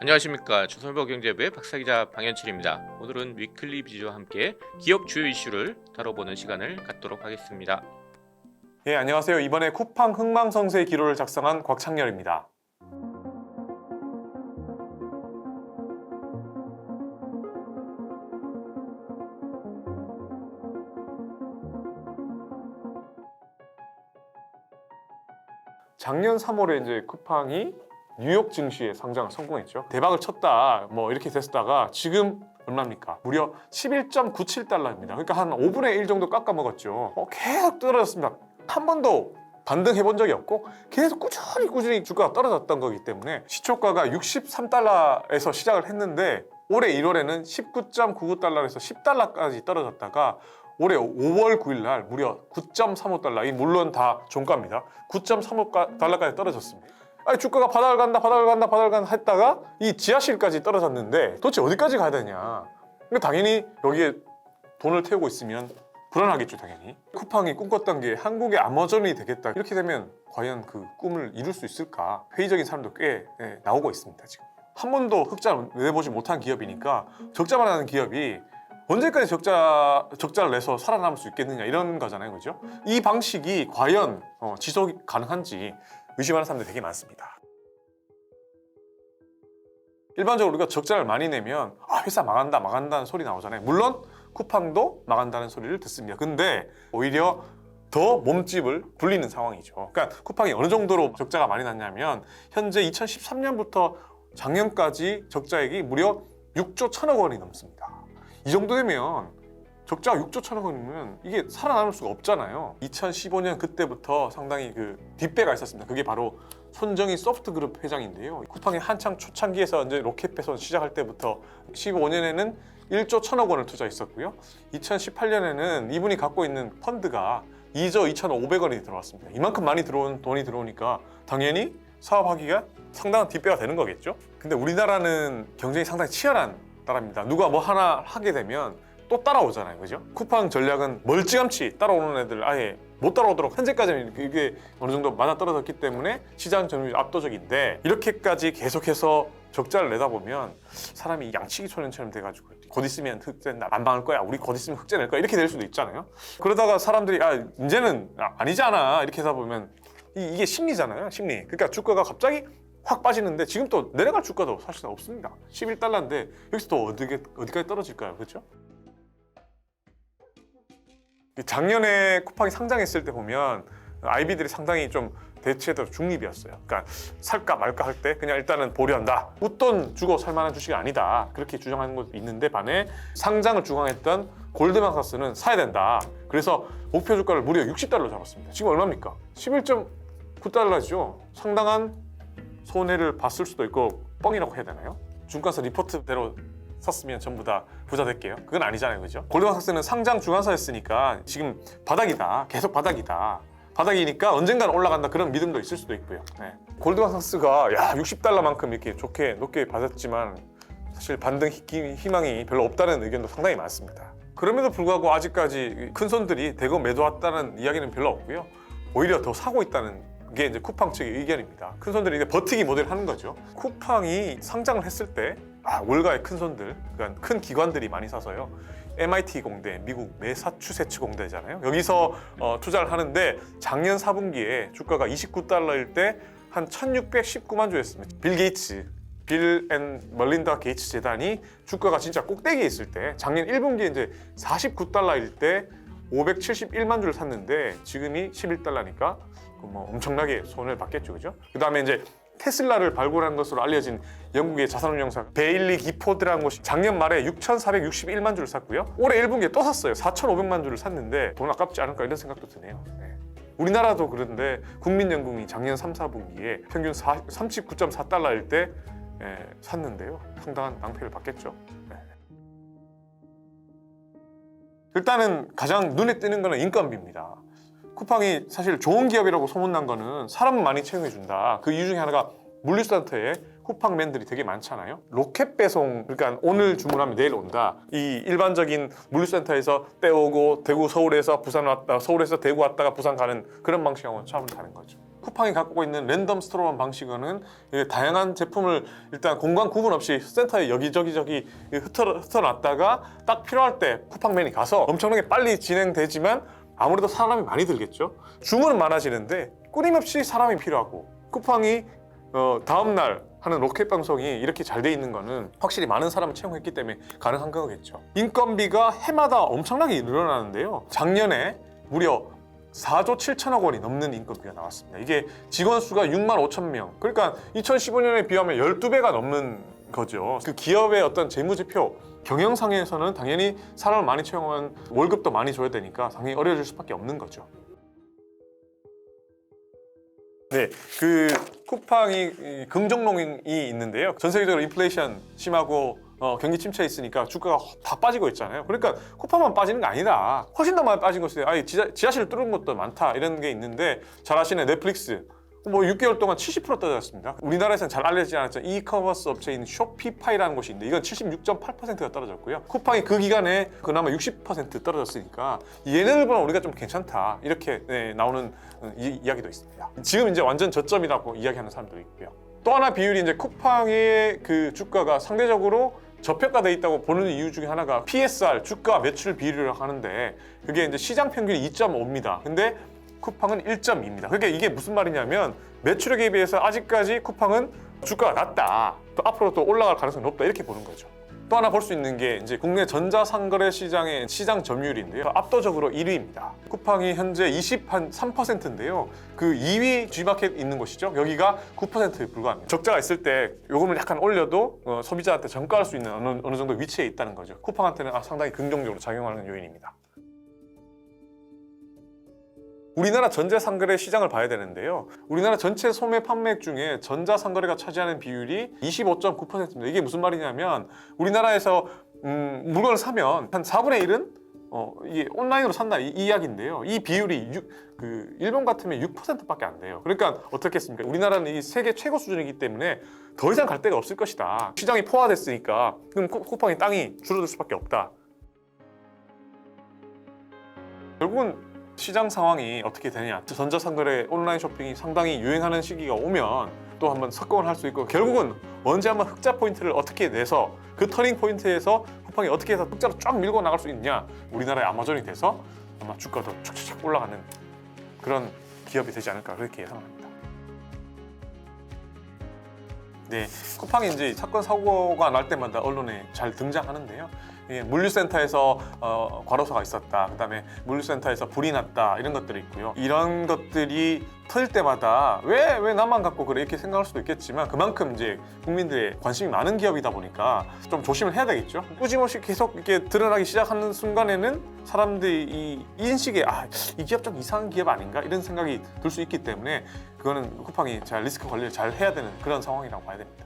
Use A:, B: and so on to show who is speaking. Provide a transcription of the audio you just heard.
A: 안녕하십니까. 조선일보경제부의 박사기자 방현철입니다. 오늘은 위클리 비즈와 함께 기업 주요 이슈를 다뤄보는 시간을 갖도록 하겠습니다.
B: 예, 안녕하세요. 이번에 쿠팡 흥망성쇠 기로를 작성한 곽창렬입니다. 작년 3월에 이제 쿠팡이 뉴욕 증시에 상장을 성공했죠. 대박을 쳤다, 뭐 이렇게 됐다가 지금 얼마입니까? 무려 11.97달러입니다. 그러니까 한 5분의 1 정도 깎아 먹었죠. 계속 떨어졌습니다. 한 번도 반등해 본 적이 없고 계속 꾸준히 주가가 떨어졌던 거기 때문에 시초가가 63달러에서 시작을 했는데 올해 1월에는 19.99달러에서 10달러까지 떨어졌다가 올해 5월 9일 날 무려 9.35달러, 이 물론 다 종가입니다. 9.35달러까지 떨어졌습니다. 아니, 주가가 바닥을 간다 했다가 이 지하실까지 떨어졌는데 도대체 어디까지 가야 되냐. 그러니까 당연히 여기에 돈을 태우고 있으면 불안하겠죠, 당연히. 쿠팡이 꿈꿨던 게 한국의 아마존이 되겠다. 이렇게 되면 과연 그 꿈을 이룰 수 있을까? 회의적인 사람도 꽤 나오고 있습니다, 지금. 한 번도 흑자를 내보지 못한 기업이니까 적자만 하는 기업이 언제까지 적자를 내서 살아남을 수 있겠느냐, 이런 거잖아요, 그죠? 이 방식이 과연 지속이 가능한지 의심하는 사람들이 되게 많습니다. 일반적으로 우리가 적자를 많이 내면 회사 망한다는 소리 나오잖아요. 물론 쿠팡도 망한다는 소리를 듣습니다. 근데 오히려 더 몸집을 굴리는 상황이죠. 그러니까 쿠팡이 어느 정도로 적자가 많이 났냐면 현재 2013년부터 작년까지 적자액이 무려 6조 1천억 원이 넘습니다. 이 정도 되면 적자가 6조 1천억 원이면 이게 살아남을 수가 없잖아요. 2015년 그때부터 상당히 그 뒷배가 있었습니다. 그게 바로 손정희 소프트그룹 회장인데요. 쿠팡이 한창 초창기에서 이제 로켓 배송 시작할 때부터 15년에는 1조 1천억 원을 투자했었고요. 2018년에는 이분이 갖고 있는 펀드가 2조 2,500원이 들어왔습니다. 이만큼 많이 돈이 들어오니까 당연히 사업하기가 상당한 뒷배가 되는 거겠죠. 근데 우리나라는 경쟁이 상당히 치열한 나라입니다. 누가 뭐 하나 하게 되면 또 따라오잖아요, 그죠? 쿠팡 전략은 멀찌감치 따라오는 애들 아예 못 따라오도록, 현재까지는 이게 어느 정도 맞아떨어졌기 때문에 시장 점유율이 압도적인데 이렇게까지 계속해서 적자를 내다 보면 사람이 양치기 소년처럼 돼가지고 곧 있으면 흑자 안 망할 거야, 우리 곧 있으면 흑자 낼 거야, 이렇게 될 수도 있잖아요. 그러다가 사람들이 이제는 아니잖아 이렇게 하다 보면 이게 심리잖아요, 심리. 그러니까 주가가 갑자기 확 빠지는데 지금 또 내려갈 주가도 사실은 없습니다. 11달러인데 여기서 또 어디까지 떨어질까요, 그렇죠? 작년에 쿠팡이 상장했을 때 보면 IB들이 상당히 좀 대체적으로 중립이었어요. 그러니까 살까 말까 할 때 그냥 일단은 보류한다. 웃돈 주고 살 만한 주식이 아니다. 그렇게 주장하는 것도 있는데 반해 상장을 주장했던 골드만삭스는 사야 된다. 그래서 목표 주가를 무려 60달러 잡았습니다. 지금 얼마입니까? 11.9달러죠. 상당한 손해를 봤을 수도 있고 뻥이라고 해야 되나요? 증권사 리포트대로 샀으면 전부 다 부자 될게요. 그건 아니잖아요, 그죠? 골드만삭스는 상장 주관사였으니까 지금 바닥이다, 계속 바닥이니까 언젠가는 올라간다, 그런 믿음도 있을 수도 있고요. 골드만삭스가 60달러만큼 이렇게 좋게 높게 받았지만 사실 반등 희망이 별로 없다는 의견도 상당히 많습니다. 그럼에도 불구하고 아직까지 큰 손들이 대거 매도했다는 이야기는 별로 없고요. 오히려 더 사고 있다는 게 이제 쿠팡 측의 의견입니다. 큰 손들이 이제 버티기 모델을 하는 거죠. 쿠팡이 상장을 했을 때 월가의 큰 손들, 그러니까 큰 기관들이 많이 사서요. MIT 공대, 미국 매사추세츠 공대잖아요. 여기서 투자를 하는데 작년 4분기에 주가가 29달러일 때 한 1,619만 주였습니다. 빌 앤 멀린다 게이츠 재단이 주가가 진짜 꼭대기에 있을 때 작년 1분기에 이제 49달러일 때 571만 주를 샀는데 지금이 11달러니까 뭐 엄청나게 손해를 받겠죠, 그죠? 그 다음에 이제 테슬라를 발굴한 것으로 알려진 영국의 자산운용사 베일리 기포드라는 곳이 작년 말에 6,461만 주를 샀고요. 올해 1분기에 또 샀어요. 4,500만 주를 샀는데 돈 아깝지 않을까, 이런 생각도 드네요. 우리나라도 그런데 국민연금이 작년 3, 4분기에 평균 39.4달러일 때 샀는데요. 상당한 낭패를 받겠죠. 일단은 가장 눈에 띄는 거는 인건비입니다. 쿠팡이 사실 좋은 기업이라고 소문난 거는 사람 많이 채용해준다. 그 이유 중에 하나가 물류센터에 쿠팡맨들이 되게 많잖아요. 로켓 배송, 그러니까 오늘 주문하면 내일 온다. 이 일반적인 물류센터에서 떼오고 대구 서울에서 부산 왔다, 서울에서 대구 왔다가 부산 가는 그런 방식하고는 차원을 다른 거죠. 쿠팡이 갖고 있는 랜덤 스토어만 방식은 다양한 제품을 일단 공간 구분 없이 센터에 여기저기 흩어놨다가 딱 필요할 때 쿠팡맨이 가서 엄청나게 빨리 진행되지만 아무래도 사람이 많이 들겠죠. 주문은 많아지는데 끊임없이 사람이 필요하고 쿠팡이 다음날 하는 로켓 방송이 이렇게 잘 돼 있는 거는 확실히 많은 사람을 채용했기 때문에 가능한 거겠죠. 인건비가 해마다 엄청나게 늘어나는데요. 작년에 무려 4조 7천억 원이 넘는 인건비가 나왔습니다. 이게 직원 수가 6만 5천 명. 그러니까 2015년에 비하면 12배가 넘는 거죠. 그 기업의 어떤 재무제표, 경영상에서는 당연히 사람을 많이 채용하면 월급도 많이 줘야 되니까 당연히 어려워질 수밖에 없는 거죠. 네, 그 쿠팡이 긍정론이 있는데요. 전 세계적으로 인플레이션 심하고 경기 침체 있으니까 주가가 다 빠지고 있잖아요. 그러니까 쿠팡만 빠지는 게 아니다. 훨씬 더 많이 빠진 것이 지하실을 뚫은 것도 많다 이런 게 있는데 잘 아시는 넷플릭스 6개월 동안 70% 떨어졌습니다. 우리나라에서는 잘 알려지지 않았죠. 이커머스 업체인 쇼피파이라는 곳이 있는데 이건 76.8%가 떨어졌고요. 쿠팡이 그 기간에 그나마 60% 떨어졌으니까 얘네들보다 우리가 좀 괜찮다 이렇게 나오는 이야기도 있습니다. 지금 이제 완전 저점이라고 이야기하는 사람들도 있고요. 또 하나 비율이 이제 쿠팡의 그 주가가 상대적으로 저평가돼 있다고 보는 이유 중에 하나가 PSR, 주가 매출 비율이라고 하는데 그게 이제 시장 평균이 2.5입니다. 근데 쿠팡은 1.2입니다. 그러니까 이게 무슨 말이냐면 매출액에 비해서 아직까지 쿠팡은 주가가 낮다. 또 앞으로 또 올라갈 가능성이 높다. 이렇게 보는 거죠. 또 하나 볼 수 있는 게 이제 국내 전자상거래 시장의 시장 점유율인데요. 압도적으로 1위입니다. 쿠팡이 현재 23%인데요. 그 2위 G마켓 있는 곳이죠. 여기가 9%에 불과합니다. 적자가 있을 때 요금을 약간 올려도 소비자한테 전가할 수 있는 어느 정도 위치에 있다는 거죠. 쿠팡한테는 상당히 긍정적으로 작용하는 요인입니다. 우리나라 전자상거래 시장을 봐야 되는데요. 우리나라 전체 소매 판매액 중에 전자상거래가 차지하는 비율이 25.9%입니다. 이게 무슨 말이냐면 우리나라에서 물건을 사면 한 4분의 1은 이게 온라인으로 산다 이 이야기인데요. 이 비율이 일본 같으면 6%밖에 안 돼요. 그러니까 어떻겠습니까? 우리나라는 이 세계 최고 수준이기 때문에 더 이상 갈 데가 없을 것이다. 시장이 포화됐으니까 그럼 쿠팡의 땅이 줄어들 수밖에 없다. 결국은 시장 상황이 어떻게 되냐, 전자상거래 온라인 쇼핑이 상당히 유행하는 시기가 오면 또 한번 석공을 할 수 있고 결국은 언제 한번 흑자 포인트를 어떻게 내서 그 터닝 포인트에서 쿠팡이 어떻게 해서 흑자로 쫙 밀고 나갈 수 있냐, 우리나라의 아마존이 돼서 아마 주가도 촥촥 올라가는 그런 기업이 되지 않을까 그렇게 예상합니다. 네, 쿠팡이 이제 사건 사고가 날 때마다 언론에 잘 등장하는데요. 물류센터에서 과로사가 있었다, 그다음에 물류센터에서 불이 났다 이런 것들이 있고요. 이런 것들이 터질 때마다 왜 나만 갖고 그래 이렇게 생각할 수도 있겠지만 그만큼 이제 국민들의 관심이 많은 기업이다 보니까 좀 조심을 해야 되겠죠. 꾸준히 계속 이렇게 드러나기 시작하는 순간에는 사람들이 이 인식에 이 기업 좀 이상한 기업 아닌가 이런 생각이 들 수 있기 때문에 그거는 쿠팡이 잘 리스크 관리를 잘 해야 되는 그런 상황이라고 봐야 됩니다.